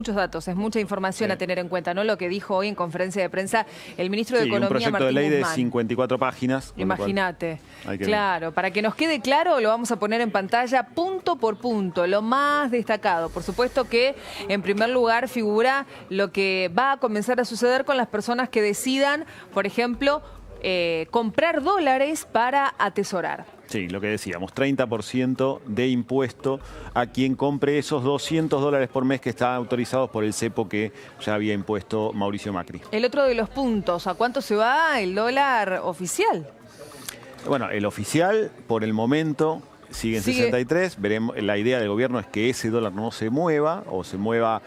Muchos datos, es mucha información a tener en cuenta, ¿no? Lo que dijo hoy en conferencia de prensa el ministro de Economía, un proyecto Martín de ley Guzmán. de 54 páginas. Imagínate. Claro, ver. para que nos quede claro, lo vamos a poner en pantalla punto por punto, lo más destacado. Por supuesto que, en primer lugar, figura lo que va a comenzar a suceder con las personas que decidan, por ejemplo, comprar dólares para atesorar. Sí, lo que decíamos, 30% de impuesto a quien compre esos $200 por mes que están autorizados por el cepo que ya había impuesto Mauricio Macri. El otro de los puntos, ¿a cuánto se va el dólar oficial? Bueno, el oficial, por el momento, sigue en 63. Veremos, la idea del gobierno es que ese dólar no se mueva o se mueva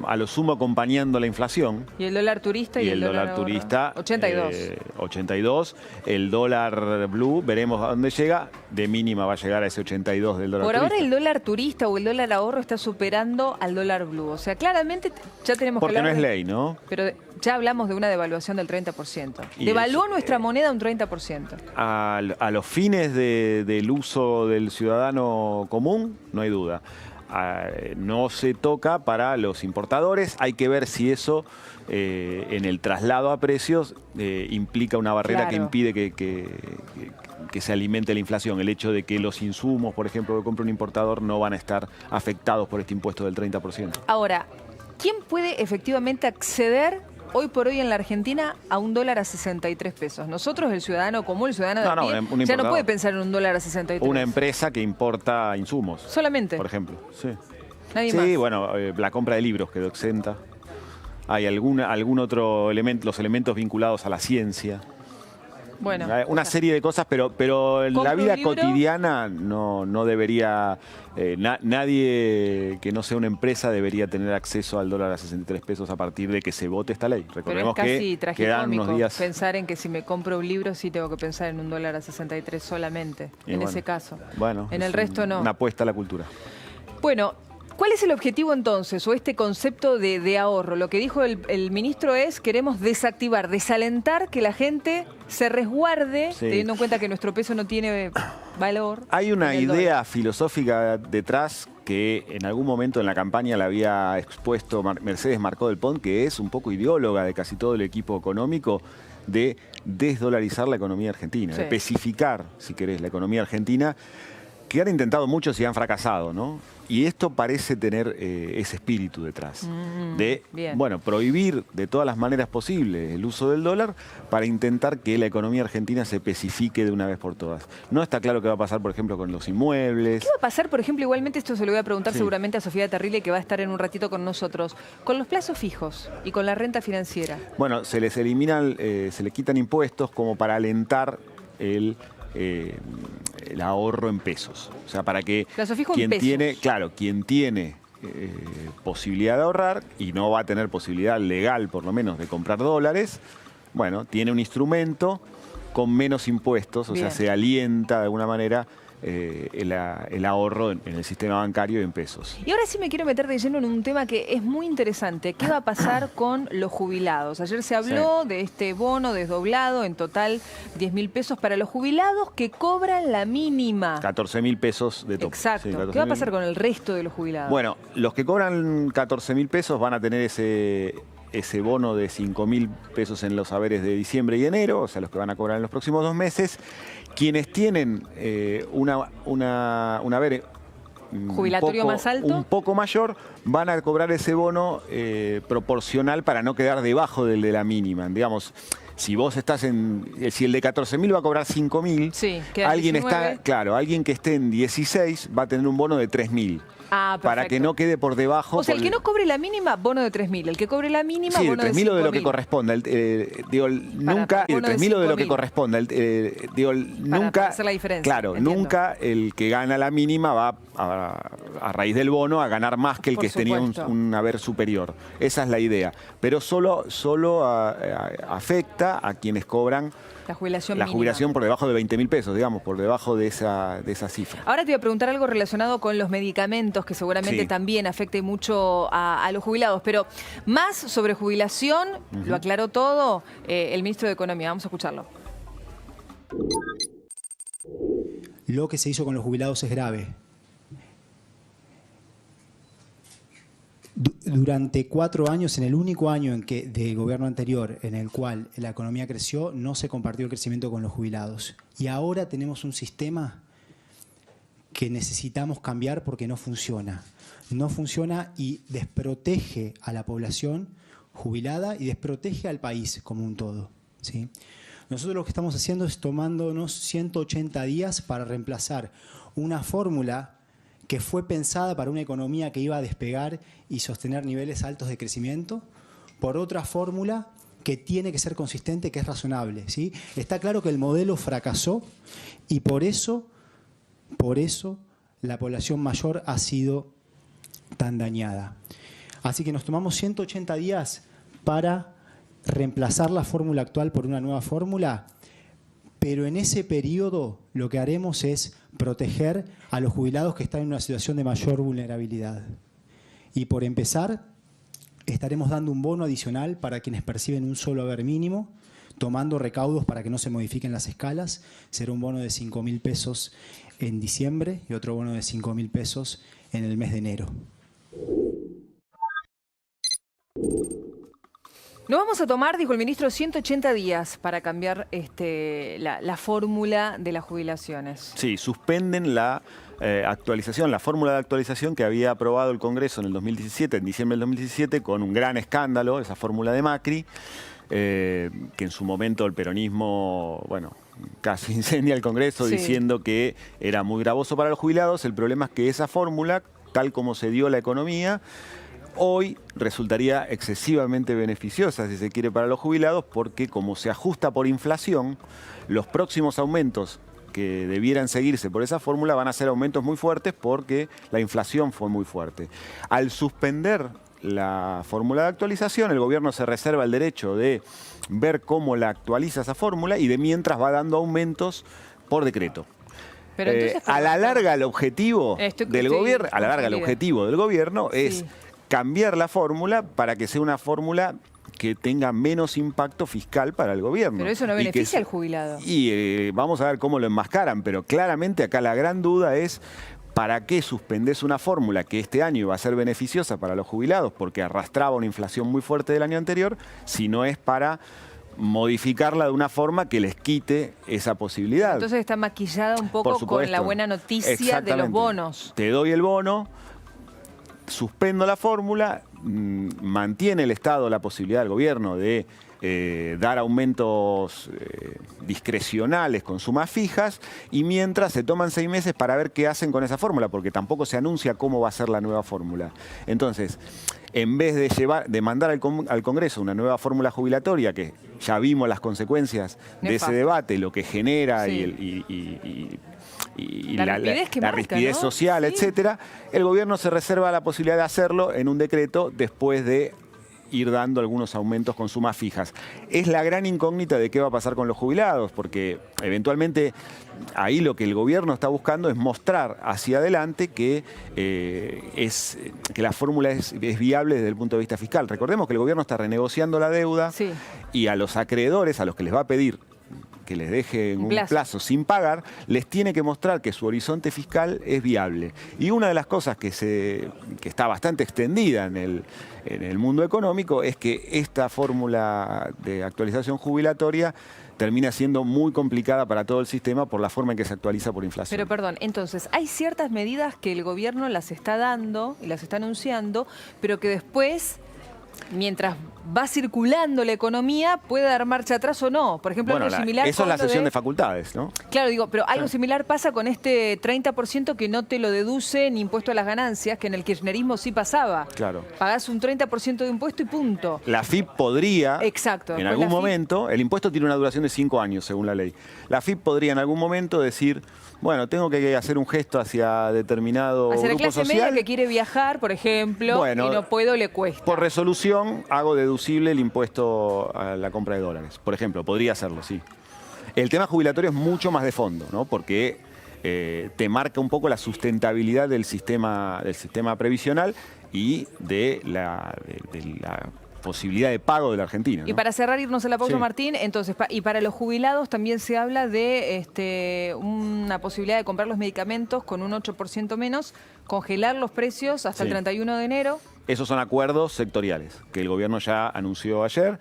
a lo sumo acompañando la inflación. ¿Y el dólar turista y el dólar turista 82. 82. El dólar blue, veremos a dónde llega. De mínima va a llegar a ese 82 del dólar turista. Por ahora el dólar turista o el dólar ahorro está superando al dólar blue. O sea, claramente ya tenemos que hablar. Porque no es ley, ¿no? Pero ya hablamos de una devaluación del 30%. Y devaluó nuestra moneda un 30%. A los fines del uso del ciudadano común, no hay duda. No se toca para los importadores. Hay que ver si eso en el traslado a precios implica una barrera que impide que se alimente la inflación. El hecho de que los insumos, por ejemplo, que compra un importador no van a estar afectados por este impuesto del 30%. Ahora, ¿quién puede efectivamente acceder hoy por hoy en la Argentina a un dólar a 63 pesos? Nosotros, el ciudadano común, el ciudadano de a pie, ya no puede pensar en un dólar a 63. Una empresa que importa insumos. Solamente. Por ejemplo, sí. Nadie más. Sí, bueno, la compra de libros quedó exenta. Hay algún otro elemento, los elementos vinculados a la ciencia. Bueno, una serie de cosas, pero en la vida cotidiana no debería, nadie que no sea una empresa debería tener acceso al dólar a 63 pesos a partir de que se vote esta ley. Recordemos que quedan unos días. Pensar en que si me compro un libro sí tengo que pensar en un dólar a 63 solamente, en ese caso. Bueno, en el resto no. Una apuesta a la cultura. Bueno, ¿cuál es el objetivo entonces, o este concepto de ahorro? Lo que dijo el ministro es, queremos desactivar, desalentar que la gente se resguarde, teniendo en cuenta que nuestro peso no tiene valor. Hay una idea filosófica detrás que en algún momento en la campaña la había expuesto Mercedes Marcó del Pont, que es un poco ideóloga de casi todo el equipo económico, de desdolarizar la economía argentina, de especificar, si querés, la economía argentina, que han intentado muchos y han fracasado, ¿no? Y esto parece tener ese espíritu detrás, de, bueno, prohibir de todas las maneras posibles el uso del dólar para intentar que la economía argentina se especifique de una vez por todas. No está claro qué va a pasar, por ejemplo, con los inmuebles. ¿Qué va a pasar, por ejemplo, igualmente, esto se lo voy a preguntar seguramente a Sofía Terrile, que va a estar en un ratito con nosotros, con los plazos fijos y con la renta financiera? Bueno, se les eliminan, se les quitan impuestos como para alentar el ahorro en pesos. O sea, para que quien tiene posibilidad de ahorrar y no va a tener posibilidad legal, por lo menos, de comprar dólares, bueno, tiene un instrumento con menos impuestos, o sea, se alienta de alguna manera el ahorro en el sistema bancario en pesos. Y ahora sí me quiero meter de lleno en un tema que es muy interesante. ¿Qué va a pasar con los jubilados? Ayer se habló de este bono desdoblado, en total 10.000 pesos para los jubilados que cobran la mínima. 14.000 pesos de tope. Exacto. Sí, ¿qué va a pasar con el resto de los jubilados? Bueno, los que cobran 14.000 pesos van a tener ese bono de 5.000 pesos en los haberes de diciembre y enero, o sea, los que van a cobrar en los próximos 2 meses. Quienes tienen un haber jubilatorio más alto, un poco mayor, van a cobrar ese bono proporcional para no quedar debajo del de la mínima. Digamos, si vos estás si el de 14.000 va a cobrar 5.000, alguien que esté en 16 va a tener un bono de 3.000. Para que no quede por debajo. O sea, el que no cobre la mínima, bono de 3.000. El que cobre la mínima, bono de 5.000. 3.000 o de lo que corresponda. Nunca, 3.000 o de lo que corresponda. Nunca hacer la diferencia. Claro, nunca el que gana la mínima va a raíz del bono a ganar más que el que tenía un haber superior. Esa es la idea. Pero solo afecta a quienes cobran la jubilación por debajo de 20.000 pesos, digamos, por debajo de esa cifra. Ahora te voy a preguntar algo relacionado con los medicamentos, que seguramente también afecte mucho a los jubilados, pero más sobre jubilación, lo aclaró todo el ministro de Economía. Vamos a escucharlo. Lo que se hizo con los jubilados es grave. Durante 4 años, en el único año del gobierno anterior en el cual la economía creció, no se compartió el crecimiento con los jubilados. Y ahora tenemos un sistema que necesitamos cambiar porque no funciona. No funciona y desprotege a la población jubilada y desprotege al país como un todo, ¿sí? Nosotros lo que estamos haciendo es tomándonos 180 días para reemplazar una fórmula que fue pensada para una economía que iba a despegar y sostener niveles altos de crecimiento, por otra fórmula que tiene que ser consistente, que es razonable, ¿sí? Está claro que el modelo fracasó y por eso la población mayor ha sido tan dañada. Así que nos tomamos 180 días para reemplazar la fórmula actual por una nueva fórmula, pero en ese periodo lo que haremos es proteger a los jubilados que están en una situación de mayor vulnerabilidad. Y por empezar, estaremos dando un bono adicional para quienes perciben un solo haber mínimo, tomando recaudos para que no se modifiquen las escalas. Será un bono de 5.000 pesos en diciembre y otro bono de 5.000 pesos en el mes de enero. Nos vamos a tomar, dijo el ministro, 180 días para cambiar la fórmula de las jubilaciones. Sí, suspenden la actualización, la fórmula de actualización que había aprobado el Congreso en el 2017, en diciembre del 2017, con un gran escándalo, esa fórmula de Macri, que en su momento el peronismo, bueno, casi incendia el Congreso, sí, diciendo que era muy gravoso para los jubilados. El problema es que esa fórmula, tal como se dio la economía, hoy resultaría excesivamente beneficiosa, si se quiere, para los jubilados, porque como se ajusta por inflación, los próximos aumentos que debieran seguirse por esa fórmula van a ser aumentos muy fuertes porque la inflación fue muy fuerte. Al suspender la fórmula de actualización, el gobierno se reserva el derecho de ver cómo la actualiza esa fórmula y de mientras va dando aumentos por decreto. Pero entonces, a la larga el objetivo del gobierno, es cambiar la fórmula para que sea una fórmula que tenga menos impacto fiscal para el gobierno. Pero eso no beneficia al jubilado. Y vamos a ver cómo lo enmascaran, pero claramente acá la gran duda es ¿para qué suspendés una fórmula que este año iba a ser beneficiosa para los jubilados porque arrastraba una inflación muy fuerte del año anterior, si no es para modificarla de una forma que les quite esa posibilidad? Entonces está maquillada un poco con la buena noticia de los bonos. Te doy el bono, suspendo la fórmula, mantiene el Estado la posibilidad del gobierno de dar aumentos discrecionales con sumas fijas y mientras se toman 6 meses para ver qué hacen con esa fórmula, porque tampoco se anuncia cómo va a ser la nueva fórmula. Entonces, en vez de mandar al Congreso una nueva fórmula jubilatoria, que ya vimos las consecuencias de ese debate, lo que genera y la rigidez social, etcétera, el gobierno se reserva la posibilidad de hacerlo en un decreto después de ir dando algunos aumentos con sumas fijas. Es la gran incógnita de qué va a pasar con los jubilados, porque eventualmente ahí lo que el gobierno está buscando es mostrar hacia adelante que la fórmula es viable desde el punto de vista fiscal. Recordemos que el gobierno está renegociando la deuda y a los acreedores, a los que les va a pedir que les dejen un plazo sin pagar, les tiene que mostrar que su horizonte fiscal es viable. Y una de las cosas que está bastante extendida en el mundo económico es que esta fórmula de actualización jubilatoria termina siendo muy complicada para todo el sistema por la forma en que se actualiza por inflación. Pero perdón, entonces hay ciertas medidas que el gobierno las está dando y las está anunciando, pero que después, mientras va circulando la economía, puede dar marcha atrás o no. Por ejemplo, algo similar. Eso es la cesión de facultades, ¿no? Claro, digo, pero algo similar pasa con este 30% que no te lo deduce ni impuesto a las ganancias, que en el kirchnerismo sí pasaba. Claro. Pagás un 30% de impuesto y punto. La FIP podría, en algún momento, el impuesto tiene una duración de 5 años, según la ley. La FIP podría en algún momento decir, bueno, tengo que hacer un gesto hacia determinado grupo social. Hacia la clase media que quiere viajar, por ejemplo, y no puedo, le cuesta. Por resolución hago deducible el impuesto a la compra de dólares. Por ejemplo, podría hacerlo, sí. El tema jubilatorio es mucho más de fondo, ¿no? Porque te marca un poco la sustentabilidad del sistema previsional y de la posibilidad de pago de la Argentina, ¿no? Y para cerrar, irnos a la pausa, Martín, entonces, y para los jubilados también se habla de una posibilidad de comprar los medicamentos con un 8% menos, congelar los precios hasta el 31 de enero. Esos son acuerdos sectoriales que el gobierno ya anunció ayer,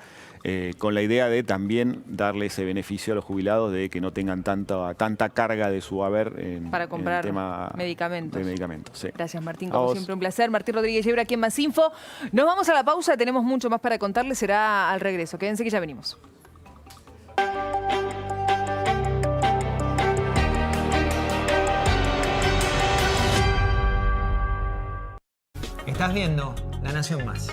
con la idea de también darle ese beneficio a los jubilados de que no tengan tanta carga de su haber para comprar en el tema medicamentos. de medicamentos. Sí. Gracias, Martín. A Como vos. siempre, un placer. Martín Rodríguez Yebra aquí en Más Info. Nos vamos a la pausa. Tenemos mucho más para contarles. Será al regreso. Quédense que ya venimos. Estás viendo La Nación Más.